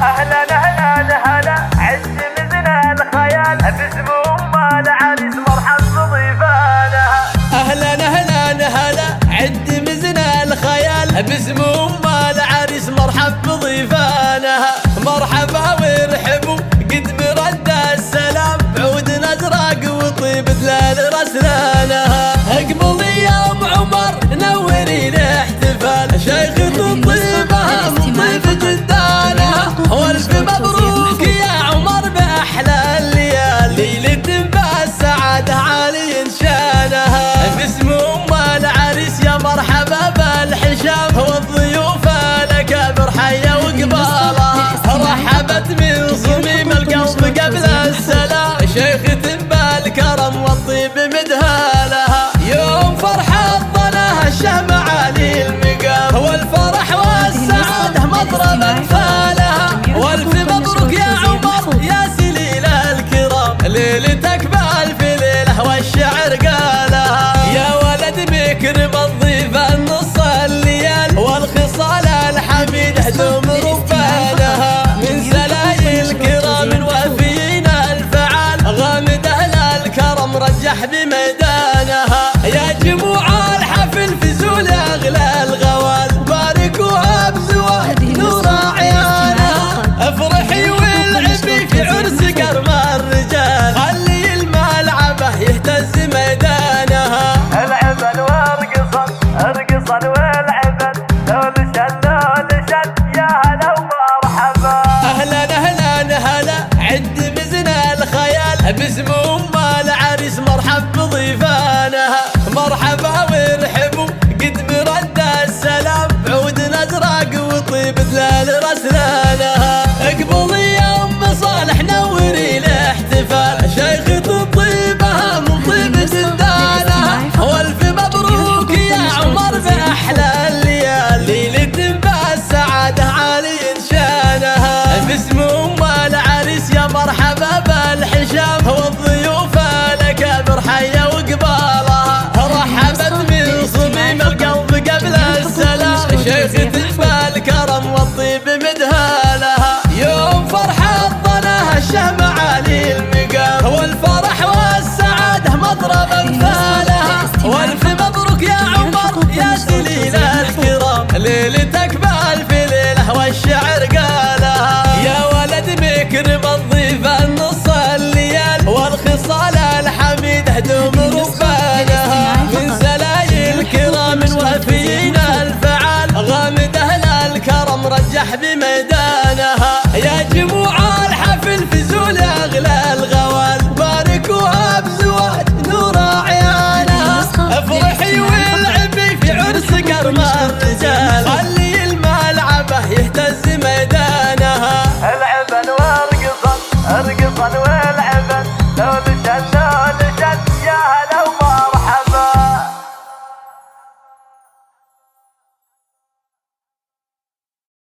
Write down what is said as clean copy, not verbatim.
اهلا اهلا هلا عز مزنا الخيال بسموم العريس مرحب بضيفانها. اهلا اهلا هلا عد مزنا الخيال بسموم العريس مرحب بضيفانها. مرحبا وارحبوا قد برد السلام بعود نزرق وطيب دلال رسلانها. اقبلي يا ام عمر نوري الاحتفال شيخة الطيبة من طيب جدانها. والف مبروك يا عمر باحلى الليال ليلة بالسعادة عالي شانها. باسم ام العريس يا مرحبا بالحشام والضيوف الاكابر حيا وقبالها. رحبت من صميم القلب قبل السلام شيخة بالكرم والطيب مدهالها. يوم فرحة ظلها الشهم عالي المقام والفرح والسعادة مضرب انفالها. والف مبروك يا عمر يا سليل الكرام ليلتك بالف ليلة والشعر قالها. يا ولد بكرم الضيفة نص الليال والخصال الحميد دوم ربانها. من سلايل كرام وافيين الفعال غامد اهل الكرم رجح بميدانها. يا جموع الحفل في زول اغلى الغوال باركوها بزواج نور عيانها. افرحي والعبي في عرس كرم الرجال خلي الملعبه يهتز ميدانها. العبن وارقصن ارقصن والعبن لول شن يا هلا ومرحبا. اهلا اهلا هلا عد مزنا الخيال باسم ام العريس مرحب بضيفانها. مرحبا وارحبوا قد برد السلام بعود نزرق وطيب دلال رسلانها. اقبلي يا ام صالح نوري الاحتفال شيخة الطيبة من طيب جدانها. والف مبروك يا عمر باحلى الليال ليلة بالسعادة عالي شانها. باسم ام العريس يا مرحبا بالحشام والضيوف الاكابر حيا وقبالها. رحبت من صميم القلب قبل السلام شيخة بالكرم والطيب مدهالها. يوم فرحة ظلها الشهم عالي المقام والفرح والسعادة مضرب امثالها. والف مبروك يا عمر يا سليل الكرام ليلتك بالف ليلة والشعر قالها. يا ولد بكرم الضيفة نص الليال والخصال الحميد دوم ربانها. من سلايل كرام وافيين الفعال غامد اهل الكرم رجح بميدانها. يا جموع الحفل في زول اغلى الغوال باركوها بزواج نور عيانها. افرحي والعبي في عرس كرم الرجال خلي الملعبه يهتز ميدانها. العبن وارقصن ارقصن والعبن لول شن يا هلا ومرحبا.